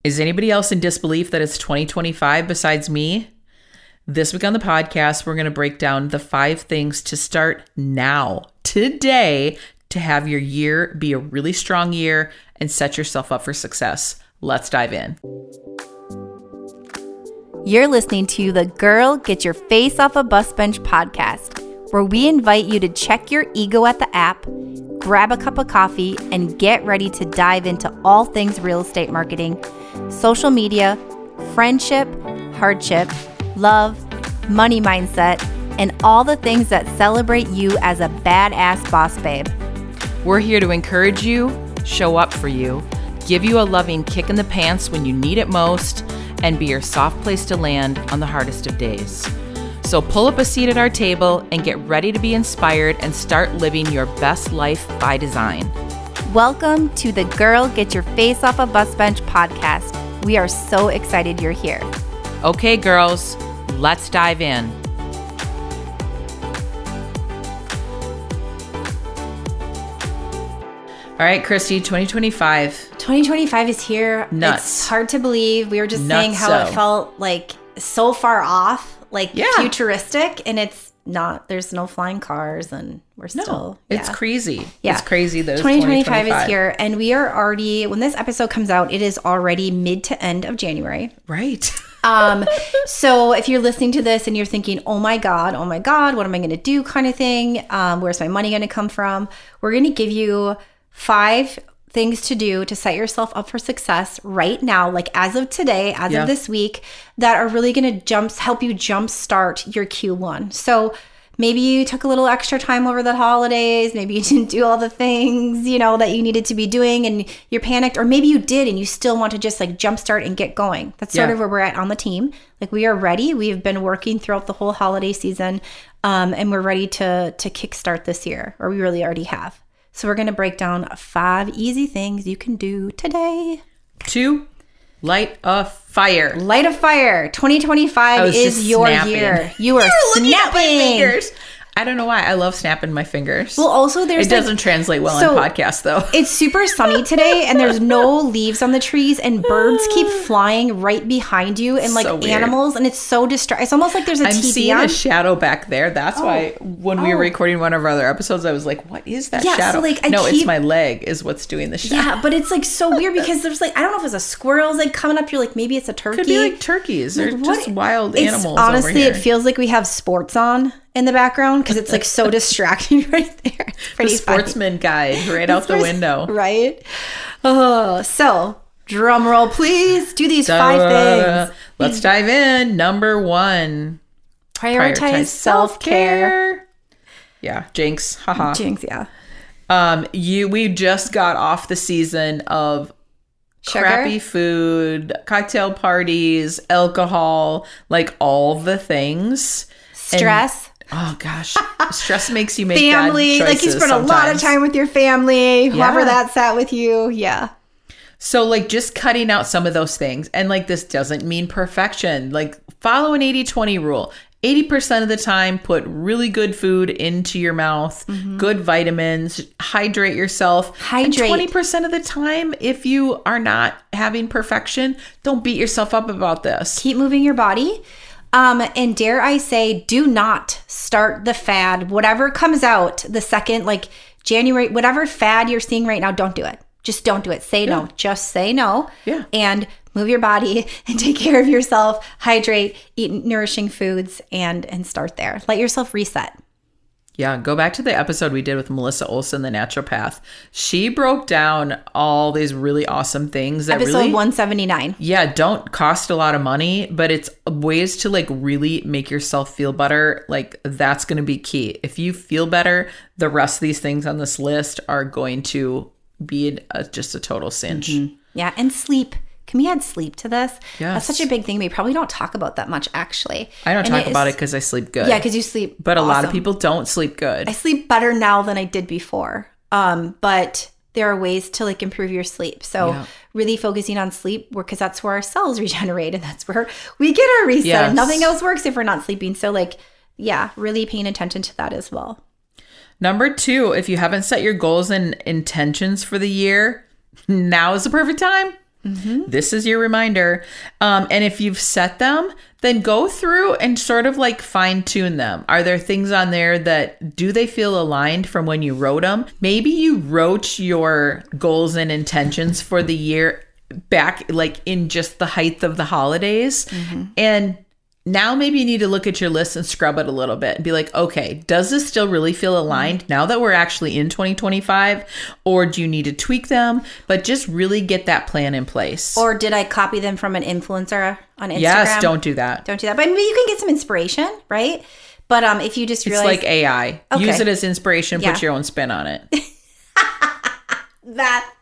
Is anybody else in disbelief that it's 2025 besides me? This week on the podcast, we're going to break down the 5 things to start now, today, to have your year be a really strong year and set yourself up for success. Let's dive in. You're listening to the Girl Get Your Face Off a Bus Bench podcast, where we invite you to check your ego at the app, grab a cup of coffee, and get ready to dive into all things real estate marketing, social media, friendship, hardship, love, money mindset, and all the things that celebrate you as a badass boss babe. We're here to encourage you, show up for you, give you a loving kick in the pants when you need it most, and be your soft place to land on the hardest of days. So pull up a seat at our table and get ready to be inspired and start living your best life by design. Welcome to the Girl Get Your Face Off a Bus Bench podcast. We are so excited you're here. Okay, girls, let's dive in. All right, Christy, 2025. 2025 is here. Nuts. It's hard to believe. We were just saying how it felt like so far off, like futuristic, and it's not. There's no flying cars, and we're still. It's crazy. Yeah. It's crazy that 2025 is here, and we are already, when this episode comes out, it is already mid to end of January. Right. So if you're listening to this and you're thinking, oh my God, what am I going to do kind of thing? Where's my money going to come from? We're going to give you 5 things to do to set yourself up for success right now, like as of today, as of this week, that are really going to help you jumpstart your Q1. So maybe you took a little extra time over the holidays. Maybe you didn't do all the things, that you needed to be doing and you're panicked, or maybe you did and you still want to just like jumpstart and get going. That's sort of where we're at on the team. Like we are ready. We've been working throughout the whole holiday season, and we're ready to kickstart this year, or we really already have. So we're going to break down 5 easy things you can do today. 2, light a fire. Light a fire. 2025 is your year. You are snapping. I don't know why. I love snapping my fingers. Well, also it doesn't translate well in podcasts though. It's super sunny today and there's no leaves on the trees and birds keep flying right behind you and like animals, and it's so distracting. It's almost like there's a TV on. I'm seeing a shadow back there. That's why when we were recording one of our other episodes, I was like, what is that shadow? So like it's my leg is what's doing the shadow. Yeah, but it's like so weird because there's like, I don't know if it's a squirrel like coming up. You're like, maybe it's a turkey. Could be like turkeys. They're just wild animals. Honestly, over here. It feels like we have sports on in the background because it's like so distracting right there. It's pretty the sportsman guide right out the window. Right? Oh, so drum roll, please. Do these 5 things. Let's dive in. Number 1. Prioritize self-care. Yeah, jinx. Haha. Jinx, yeah. We just got off the season of sugar? Crappy food, cocktail parties, alcohol, like all the things. Stress. Oh gosh, stress makes you make family. Bad choices like you spend sometimes. A lot of time with your family, whoever that sat with you. Yeah. So like just cutting out some of those things, and like this doesn't mean perfection. Like follow an 80-20 rule. 80% of the time, put really good food into your mouth, good vitamins, hydrate yourself. And 20% of the time, if you are not having perfection, don't beat yourself up about this. Keep moving your body. And dare I say, do not start the fad. Whatever comes out the second, like January, whatever fad you're seeing right now, don't do it. Just don't do it. Say no. Just say no. Yeah. And move your body and take care of yourself. Hydrate, eat nourishing foods, and start there. Let yourself reset. Yeah, go back to the episode we did with Melissa Olson, the naturopath. She broke down all these really awesome things that episode 179. Yeah, don't cost a lot of money, but it's ways to like really make yourself feel better. Like that's going to be key. If you feel better, the rest of these things on this list are going to be just a total cinch. Yeah, and sleep. Can we add sleep to this? Yes. That's such a big thing. We probably don't talk about that much, actually. I don't talk about it because I sleep good. Yeah, because you sleep But a lot of people don't sleep good. I sleep better now than I did before. But there are ways to like improve your sleep. So really focusing on sleep, because that's where our cells regenerate and that's where we get our reset. Yes. Nothing else works if we're not sleeping. So like, yeah, really paying attention to that as well. Number 2, if you haven't set your goals and intentions for the year, now is the perfect time. This is your reminder. And if you've set them, then go through and sort of like fine tune them. Are there things on there that do they feel aligned from when you wrote them? Maybe you wrote your goals and intentions for the year back like in just the height of the holidays. And now maybe you need to look at your list and scrub it a little bit and be like, okay, does this still really feel aligned now that we're actually in 2025? Or do you need to tweak them? But just really get that plan in place. Or did I copy them from an influencer on Instagram? Yes, don't do that. Don't do that. But maybe you can get some inspiration, right? But if you just realize... It's like AI. Okay. Use it as inspiration, put your own spin on it. That,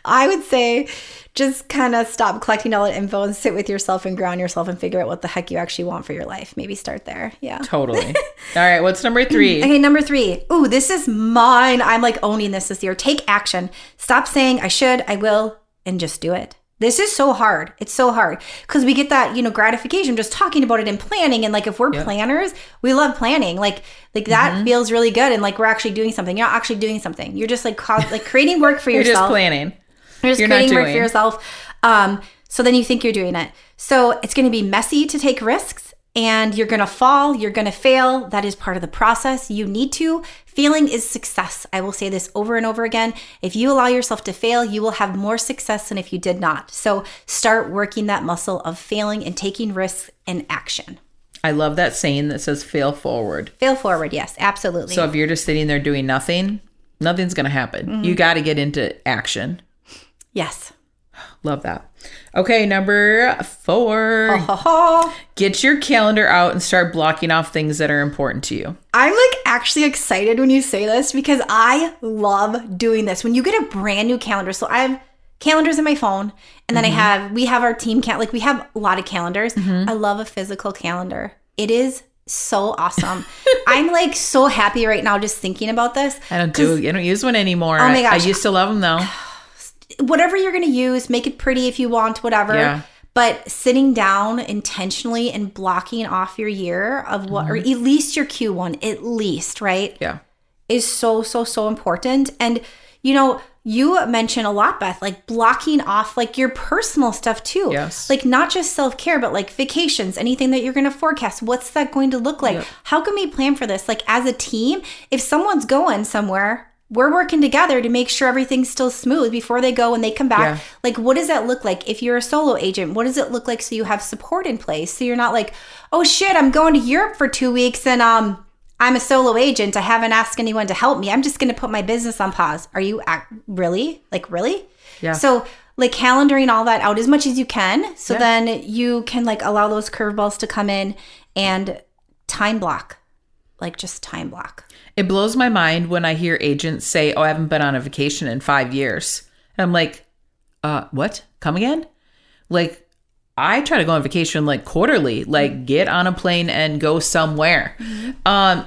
I would say... Just kind of stop collecting all that info and sit with yourself and ground yourself and figure out what the heck you actually want for your life. Maybe start there. Yeah. Totally. All right. What's number 3? Okay. Number 3. Ooh, this is mine. I'm like owning this year. Take action. Stop saying I should, I will, and just do it. This is so hard. It's so hard because we get that, gratification just talking about it and planning. And like, if we're planners, we love planning. Like that feels really good. And like, we're actually doing something. You're not actually doing something. You're just like creating work for You're yourself. just planning. You're just creating work for yourself. So then you think you're doing it. So it's going to be messy to take risks and you're going to fall. You're going to fail. That is part of the process. You need to. Failing is success. I will say this over and over again. If you allow yourself to fail, you will have more success than if you did not. So start working that muscle of failing and taking risks and action. I love that saying that says fail forward. Fail forward. Yes, absolutely. So if you're just sitting there doing nothing, nothing's going to happen. You got to get into action. Yes. Love that. Okay, number 4. Get your calendar out and start blocking off things that are important to you. I'm like actually excited when you say this because I love doing this. When you get a brand new calendar. So I have calendars in my phone and then we have our team like we have a lot of calendars. I love a physical calendar. It is so awesome. I'm like so happy right now just thinking about this. I don't use one anymore. Oh my gosh. I used to love them though. Whatever you're going to use, make it pretty if you want, whatever. Yeah. But sitting down intentionally and blocking off your year of what, or at least your Q1, at least, right? Yeah. Is so, so, so important. And, you mentioned a lot, Beth, like blocking off like your personal stuff too. Yes. Like not just self-care, but like vacations, anything that you're going to forecast. What's that going to look like? Yep. How can we plan for this? Like as a team, if someone's going somewhere, we're working together to make sure everything's still smooth before they go and they come back. Yeah. Like, what does that look like? If you're a solo agent, what does it look like so you have support in place? So you're not like, oh shit, I'm going to Europe for 2 weeks and I'm a solo agent. I haven't asked anyone to help me. I'm just going to put my business on pause. Are you really? Like, really? Yeah. So like calendaring all that out as much as you can. So then you can like allow those curveballs to come in and time block, like just time block. It blows my mind when I hear agents say, oh, I haven't been on a vacation in 5 years. And I'm like, what? Come again? Like, I try to go on vacation like quarterly, like get on a plane and go somewhere.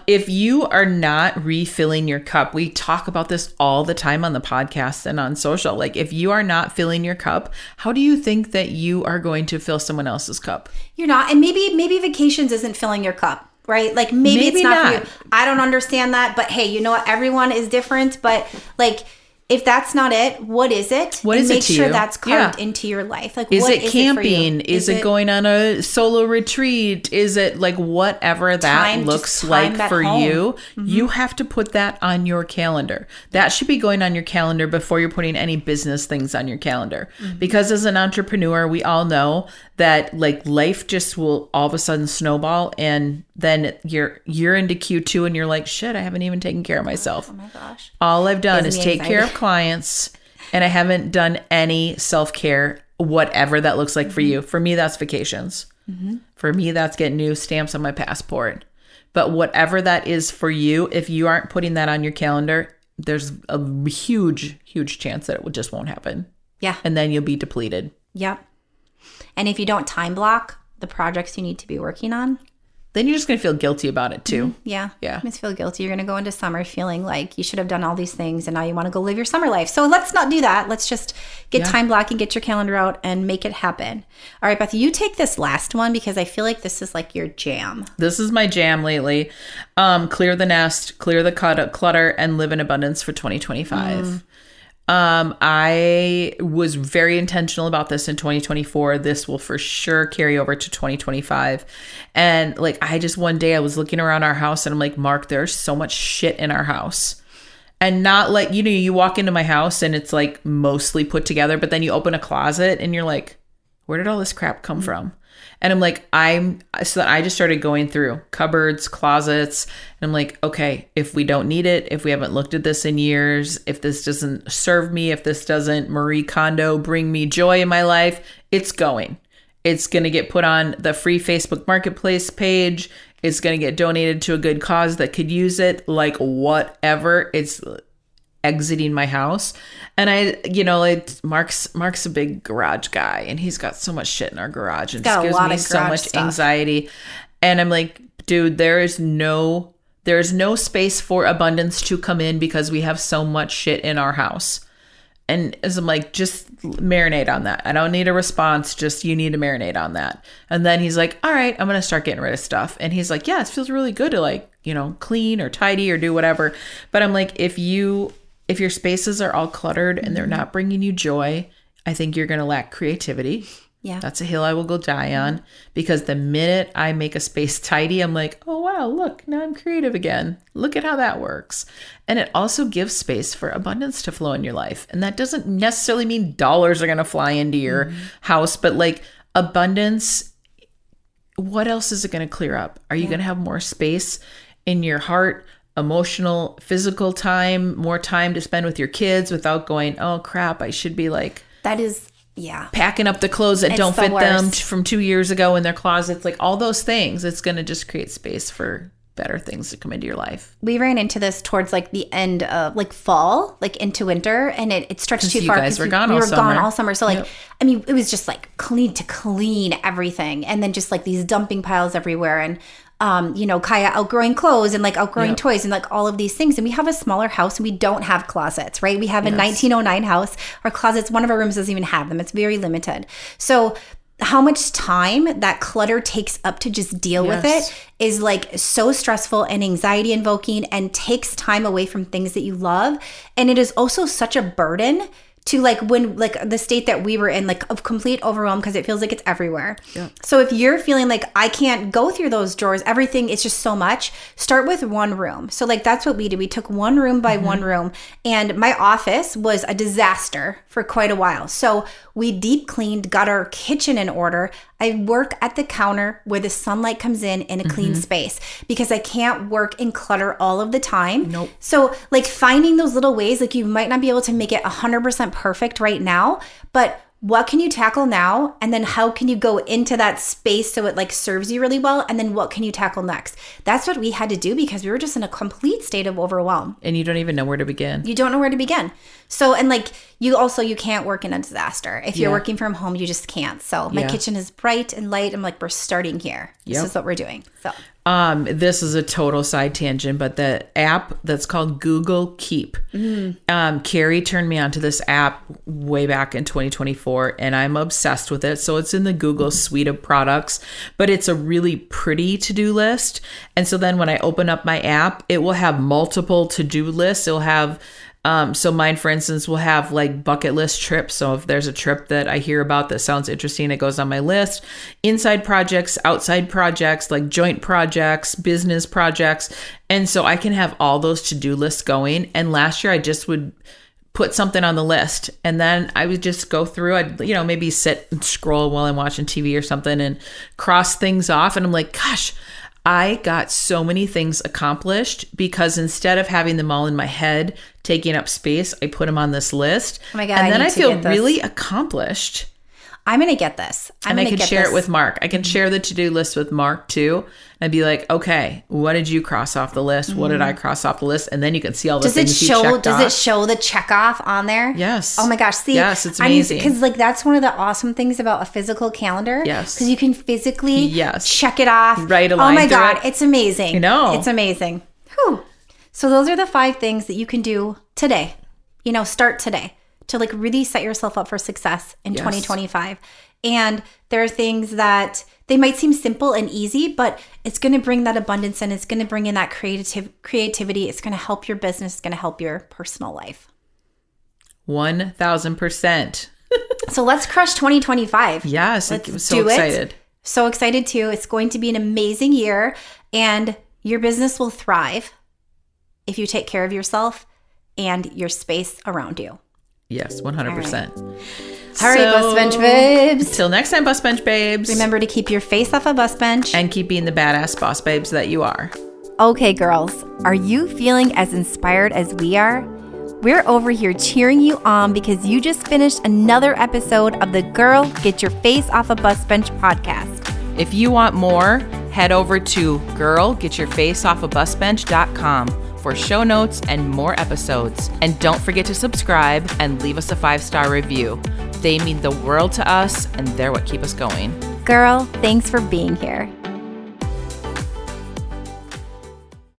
If you are not refilling your cup, we talk about this all the time on the podcast and on social. Like if you are not filling your cup, how do you think that you are going to fill someone else's cup? You're not. And maybe vacations isn't filling your cup. Right? Like maybe it's not for you. I don't understand that. But hey, you know what? Everyone is different. But like, if that's not it, what is it? What is it to you? Make sure that's carved into your life. Like, is it camping? Is it going on a solo retreat? Is it like whatever that looks like for you? You have to put that on your calendar. That should be going on your calendar before you're putting any business things on your calendar. Because as an entrepreneur, we all know that like life just will all of a sudden snowball and then you're into Q2 and you're like, shit, I haven't even taken care of myself. Oh my gosh. All I've done is take care of clients and I haven't done any self-care, whatever that looks like for you. For me, that's vacations. For me, that's getting new stamps on my passport. But whatever that is for you, if you aren't putting that on your calendar, there's a huge, huge chance that it just won't happen. Yeah. And then you'll be depleted. Yep. And if you don't time block the projects you need to be working on, then you're just going to feel guilty about it too. Yeah. Yeah. You just feel guilty. You're going to go into summer feeling like you should have done all these things and now you want to go live your summer life. So let's not do that. Let's just get time blocking, get your calendar out and make it happen. All right, Beth, you take this last one because I feel like this is like your jam. This is my jam lately. Clear the nest, clear the clutter, and live in abundance for 2025. I was very intentional about this in 2024. This will for sure carry over to 2025. And like, I just, one day I was looking around our house and I'm like, Mark, there's so much shit in our house. And not like, you know, you walk into my house and it's like mostly put together, but then you open a closet and you're like, where did all this crap come from? And I'm like, so I just started going through cupboards, closets, and I'm like, okay, if we don't need it, if we haven't looked at this in years, if this doesn't serve me, if this doesn't Marie Kondo bring me joy in my life, it's going. It's going to get put on the free Facebook Marketplace page. It's going to get donated to a good cause that could use it, like whatever. It's exiting my house. And I, you know, like Mark's a big garage guy and he's got so much shit in our garage and it gives me so much anxiety. And I'm like, dude, there's no space for abundance to come in because we have so much shit in our house. And as I'm like, just marinate on that. I don't need a response. Just you need to marinate on that. And then he's like, all right, I'm going to start getting rid of stuff. And he's like, yeah, it feels really good to like, you know, clean or tidy or do whatever. But I'm like, if your spaces are all cluttered and they're not bringing you joy, I think you're going to lack creativity. Yeah. That's a hill I will go die on, because the minute I make a space tidy, I'm like, oh, wow, look, now I'm creative again. Look at how that works. And it also gives space for abundance to flow in your life. And that doesn't necessarily mean dollars are going to fly into your house, but like abundance, what else is it going to clear up? Are you going to have more space in your heart, emotional, physical time, more time to spend with your kids without going, oh, crap, I should be like... That is... Yeah. Packing up the clothes that don't fit them from 2 years ago in their closets, like all those things. It's going to just create space for better things to come into your life. We ran into this towards like the end of like fall, like into winter, and it stretched too far. You guys were gone all summer. We were gone all summer. So like, I mean, it was just like clean everything. And then just like these dumping piles everywhere. And you know, Kaya outgrowing clothes and like outgrowing toys and like all of these things. And we have a smaller house and we don't have closets, right? We have a 1909 house. Our closets, one of our rooms doesn't even have them. It's very limited. So how much time that clutter takes up to just deal with it is like so stressful and anxiety invoking and takes time away from things that you love. And it is also such a burden to like when like the state that we were in, like of complete overwhelm, because it feels like it's everywhere. Yeah. So if you're feeling like I can't go through those drawers, everything, it's just so much, start with one room. So like that's what we did. We took one room by one room, and my office was a disaster for quite a while. So we deep cleaned, got our kitchen in order. I work at the counter where the sunlight comes in a clean space, because I can't work in clutter all of the time. Nope. So like finding those little ways, like you might not be able to make it 100% perfect right now, but what can you tackle now? And then how can you go into that space so it like serves you really well? And then what can you tackle next? That's what we had to do, because we were just in a complete state of overwhelm. And you don't even know where to begin. You don't know where to begin. So, and like you can't work in a disaster. If you're working from home, you just can't. So my kitchen is bright and light. I'm like, we're starting here. This is what we're doing. So this is a total side tangent, but the app that's called Google Keep. Carrie turned me onto this app way back in 2024, and I'm obsessed with it. So it's in the Google suite of products, but it's a really pretty to-do list. And so then when I open up my app, it will have multiple to-do lists. It'll have so mine, for instance, will have like bucket list trips. So if there's a trip that I hear about that sounds interesting, it goes on my list. Inside projects, outside projects, like joint projects, business projects. And so I can have all those to-do lists going. And last year I just would put something on the list, and then I would just go through. I'd, you know, maybe sit and scroll while I'm watching TV or something and cross things off. And I'm like, gosh, I got so many things accomplished because instead of having them all in my head taking up space, I put them on this list. Oh my God, and then I feel really accomplished. I'm going to get this. I can share it with Mark. I can share the to-do list with Mark too. And be like, okay, what did you cross off the list? What did I cross off the list? And then you can see all the things you checked off. Does it show the check off on there? Yes. Oh my gosh. See, yes, it's amazing. Because like that's one of the awesome things about a physical calendar. Yes. Because you can physically check it off. Right. Oh my God. It's amazing. You know. It's amazing. Whew. So those are the 5 things that you can do today. You know, start today to like really set yourself up for success in 2025. And there are things that they might seem simple and easy, but it's going to bring that abundance and it's going to bring in that creativity. It's going to help your business. It's going to help your personal life. 1,000%. So let's crush 2025. Yes, let's I'm so excited. So excited too. It's going to be an amazing year, and your business will thrive if you take care of yourself and your space around you. Yes, 100%. All right, bus bench babes. Until next time, bus bench babes. Remember to keep your face off a bus bench. And keep being the badass boss babes that you are. Okay, girls, are you feeling as inspired as we are? We're over here cheering you on because you just finished another episode of the Girl, Get Your Face Off a Bus Bench podcast. If you want more, head over to girlgetyourfaceoffabusbench.com for show notes and more episodes. And don't forget to subscribe and leave us a 5-star review. They mean the world to us, and they're what keep us going. Girl, thanks for being here.